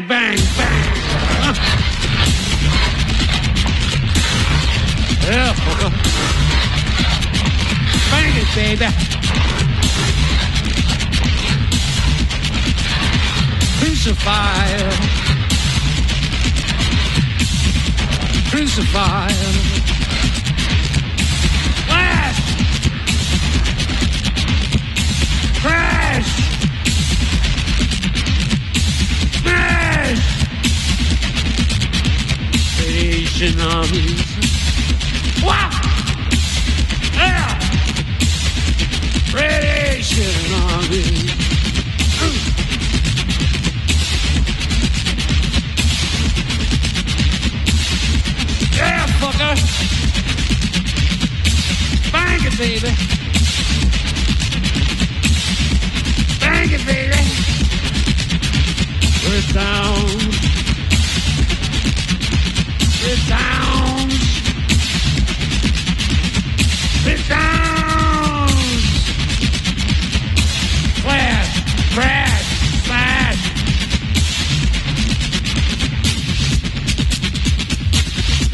bang, bang. Yeah, fucker. Bang it, baby. Crucify. Crucify. Flash. Crash. Smash. Radiation armies. Wow. Yeah. Radiation armies. Yeah, fucker. Bang it, baby. Bang it, baby. We're down. We're down. We're down. Flash, crash, smash.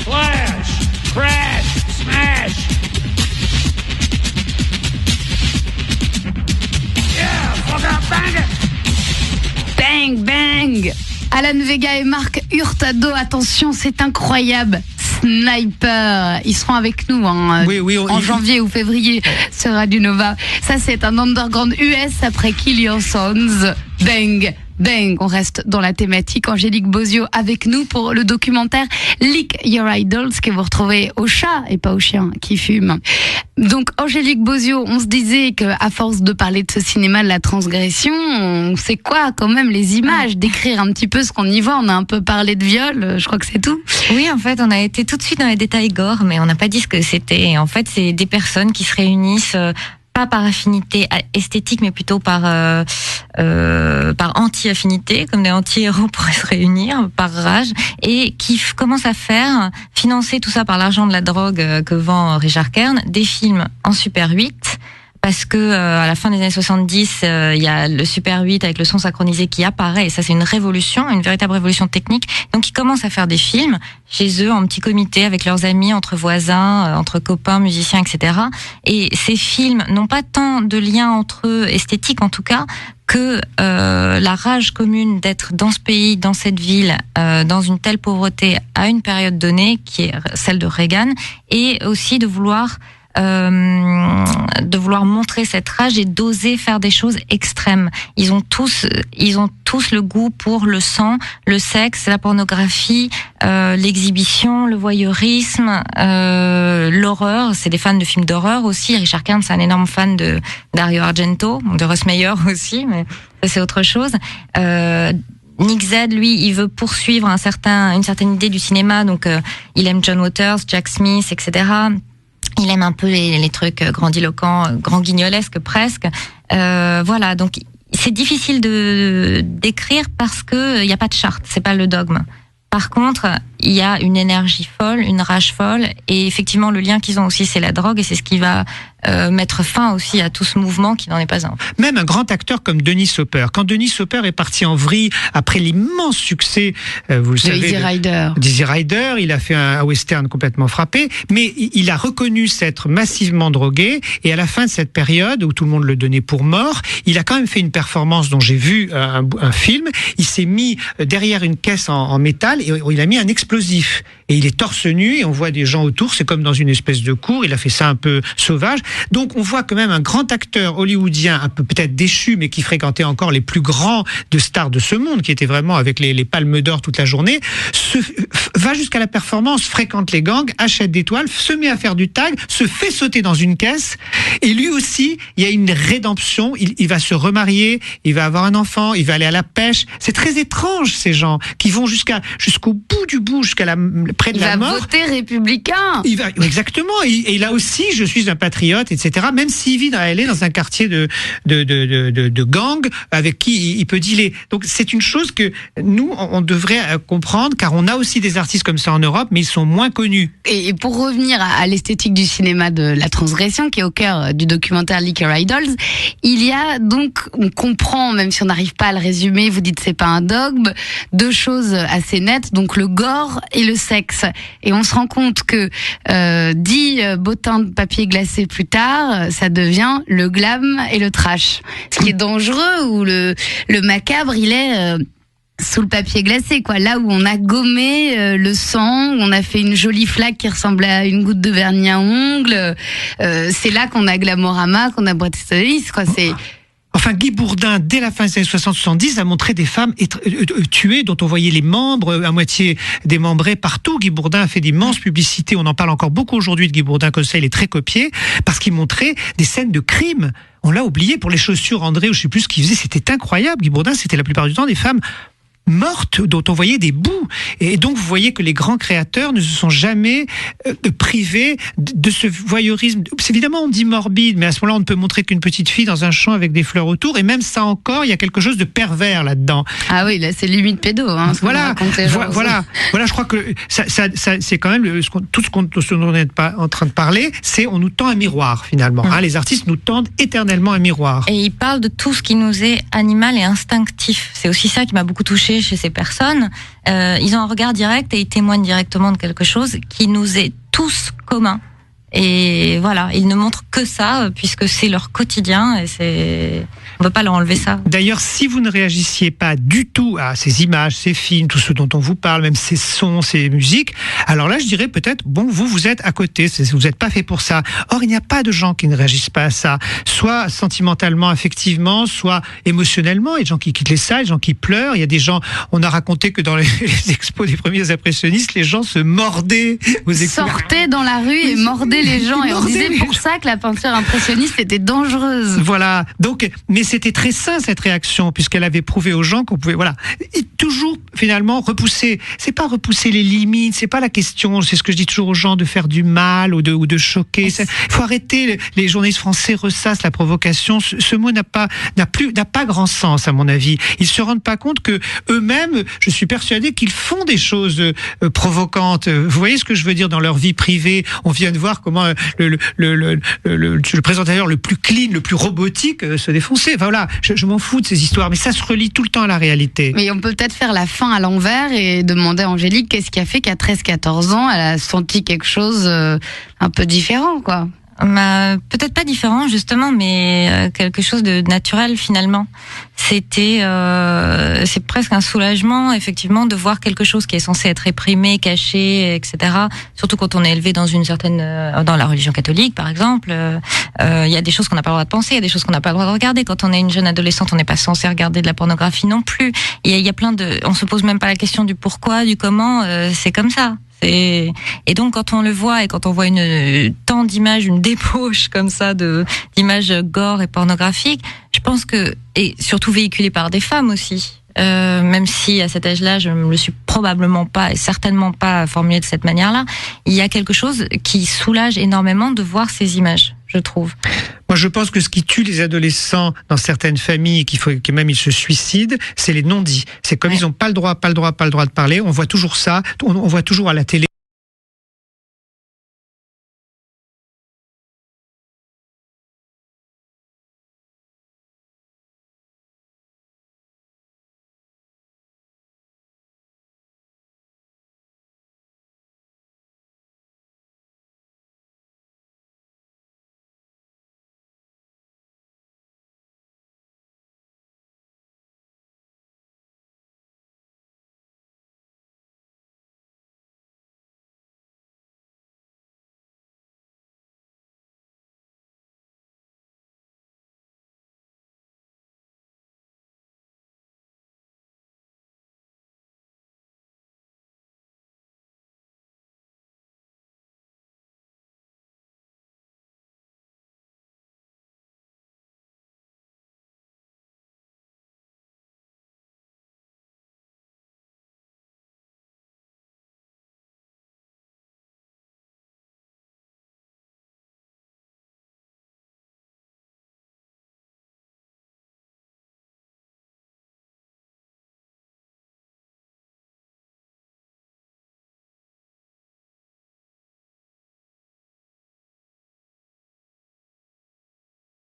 Flash, crash, smash. Yeah, fuck up, bang it. Bang, bang. Alan Vega et Marc Hurtado, attention, c'est incroyable. Sniper, ils seront avec nous en janvier ou février sur Radio Nova. Ça, c'est un underground US après Kill Your Sons. Bang, bang. On reste dans la thématique. Angélique Bozio avec nous pour le documentaire Lick Your Idols que vous retrouvez au chat et pas au chien qui fume. Donc Angélique Bozio, on se disait qu'à force de parler de ce cinéma de la transgression, on sait quoi quand même les images, décrire un petit peu ce qu'on y voit. On a un peu parlé de viol, je crois que c'est tout. Oui, en fait, on a été tout de suite dans les détails gore, mais on n'a pas dit ce que c'était. En fait, c'est des personnes qui se réunissent pas par affinité esthétique, mais plutôt par anti-affinité, comme des anti-héros pourraient se réunir, par rage, et qui commencent à faire, financer tout ça par l'argent de la drogue que vend Richard Kern, des films en Super 8, parce que à la fin des années 70, il y a le Super 8 avec le son synchronisé qui apparaît, et ça c'est une révolution, une véritable révolution technique. Donc ils commencent à faire des films chez eux en petit comité avec leurs amis, entre voisins, entre copains, musiciens, etc. Et ces films n'ont pas tant de liens entre eux, esthétiques en tout cas, que la rage commune d'être dans ce pays, dans cette ville, dans une telle pauvreté à une période donnée, qui est celle de Reagan, et aussi de vouloir montrer cette rage et d'oser faire des choses extrêmes. Ils ont tous le goût pour le sang, le sexe, la pornographie, l'exhibition, le voyeurisme, l'horreur. C'est des fans de films d'horreur aussi. Richard Kern, c'est un énorme fan de Dario Argento, de Russ Meyer aussi, mais ça c'est autre chose. Nick Z, lui, il veut poursuivre une certaine idée du cinéma, donc il aime John Waters, Jack Smith, etc. Il aime un peu les trucs grandiloquents, grand guignolesques presque. Voilà, donc c'est difficile de d'écrire parce que il y a pas de charte, c'est pas le dogme. Par contre, il y a une énergie folle, une rage folle, et effectivement le lien qu'ils ont aussi, c'est la drogue, et c'est ce qui va mettre fin aussi à tout ce mouvement qui n'en est pas un. Même un grand acteur comme Dennis Hopper. Quand Dennis Hopper est parti en vrille après l'immense succès, vous le savez, d'Easy Rider, il a fait un western complètement frappé, mais il a reconnu s'être massivement drogué, et à la fin de cette période où tout le monde le donnait pour mort, il a quand même fait une performance dont j'ai vu un film. Il s'est mis derrière une caisse en métal et il a mis un explosif. Et il est torse nu et on voit des gens autour, c'est comme dans une espèce de cour, il a fait ça un peu sauvage. Donc on voit quand même un grand acteur hollywoodien, un peu peut-être déchu, mais qui fréquentait encore les plus grands de stars de ce monde, qui étaient vraiment avec les palmes d'or toute la journée, va jusqu'à la performance, fréquente les gangs, achète des toiles, se met à faire du tag, se fait sauter dans une caisse, et lui aussi, il y a une rédemption, il va se remarier, il va avoir un enfant, il va aller à la pêche. C'est très étrange, ces gens, qui vont jusqu'au bout du bout, près de la mort. Il va voter républicain. Exactement. Et là aussi, je suis un patriote, etc. Même s'il vit dans LA, dans un quartier de gang, avec qui il peut dealer. Donc, c'est une chose que nous, on devrait comprendre, car on a aussi des artistes artistes comme ça en Europe, mais ils sont moins connus. Et pour revenir à l'esthétique du cinéma de la transgression, qui est au cœur du documentaire Liquor Idols, il y a donc, on comprend, même si on n'arrive pas à le résumer, vous dites c'est pas un dogme, deux choses assez nettes, donc le gore et le sexe. Et on se rend compte que 10 bottins de papier glacé plus tard, ça devient le glam et le trash. Ce qui est dangereux, où le macabre, il est sous le papier glacé, quoi. Là où on a gommé le sang, où on a fait une jolie flaque qui ressemblait à une goutte de vernis à ongles, c'est là qu'on a Glamorama, qu'on a Bret Easton Ellis, quoi. C'est... Enfin, Guy Bourdin, dès la fin des années 60-70, a montré des femmes tuées, dont on voyait les membres à moitié démembrés partout. Guy Bourdin a fait d'immenses publicités. On en parle encore beaucoup aujourd'hui de Guy Bourdin, comme ça, il est très copié, parce qu'il montrait des scènes de crime. On l'a oublié pour les chaussures André, ou je sais plus ce qu'il faisait. C'était incroyable. Guy Bourdin, c'était la plupart du temps des femmes mortes, dont on voyait des bouts. Et donc, vous voyez que les grands créateurs ne se sont jamais privés de ce voyeurisme. Évidemment, on dit morbide, mais à ce moment-là, on ne peut montrer qu'une petite fille dans un champ avec des fleurs autour. Et même ça encore, il y a quelque chose de pervers là-dedans. Ah oui, là, c'est limite pédo. Hein, voilà, je crois que ça c'est quand même tout ce dont on n'est pas en train de parler, c'est on nous tend un miroir, finalement. Hein, les artistes nous tendent éternellement un miroir. Et ils parlent de tout ce qui nous est animal et instinctif. C'est aussi ça qui m'a beaucoup touchée chez ces personnes. Ils ont un regard direct et ils témoignent directement de quelque chose qui nous est tous commun. Et voilà, ils ne montrent que ça, puisque c'est leur quotidien et on ne peut pas leur enlever ça. D'ailleurs, si vous ne réagissiez pas du tout à ces images, ces films, tout ce dont on vous parle, même ces sons, ces musiques, alors là, je dirais peut-être, bon, vous êtes à côté, vous n'êtes pas fait pour ça. Or, il n'y a pas de gens qui ne réagissent pas à ça, soit sentimentalement, affectivement, soit émotionnellement. Il y a des gens qui quittent les salles, des gens qui pleurent. Il y a des gens, on a raconté que dans les expos des premiers impressionnistes, les gens se mordaient aux expos. Sortaient dans la rue et mordaient les gens, et on disait pour ça que la peinture impressionniste était dangereuse. Voilà. Donc, mais c'était très sain cette réaction, puisqu'elle avait prouvé aux gens qu'on pouvait, voilà, et toujours finalement repousser. C'est pas repousser les limites, c'est pas la question. C'est ce que je dis toujours aux gens, de faire du mal ou de choquer. Il faut arrêter. Les journalistes français ressassent la provocation. Ce mot n'a pas grand sens à mon avis. Ils se rendent pas compte que eux-mêmes, je suis persuadé qu'ils font des choses provocantes. Vous voyez ce que je veux dire dans leur vie privée. On vient de voir comment le présentateur le plus clean, le plus robotique se défonçait. Enfin, voilà, je m'en fous de ces histoires, mais ça se relie tout le temps à la réalité. Mais on peut peut-être faire la fin à l'envers et demander à Angélique qu'est-ce qui a fait qu'à 13-14 ans, elle a senti quelque chose un peu différent, quoi. Peut-être pas différent justement, mais quelque chose de naturel finalement. C'est presque un soulagement effectivement de voir quelque chose qui est censé être réprimé, caché, etc. Surtout quand on est élevé dans dans la religion catholique par exemple. Il y a des choses qu'on n'a pas le droit de penser, il y a des choses qu'on n'a pas le droit de regarder. Quand on est une jeune adolescente, on n'est pas censé regarder de la pornographie non plus. Il y a plein on se pose même pas la question du pourquoi, du comment. C'est comme ça. Et donc quand on le voit et quand on voit tant d'images, une débauche comme ça d'images gore et pornographiques, je pense que, et surtout véhiculées par des femmes aussi, même si à cet âge-là je ne me le suis probablement pas et certainement pas formulé de cette manière-là, il y a quelque chose qui soulage énormément de voir ces images, je trouve. Moi, je pense que ce qui tue les adolescents dans certaines familles, que même ils se suicident, c'est les non-dits. C'est comme ils n'ont pas le droit de parler. On voit toujours ça. On voit toujours à la télé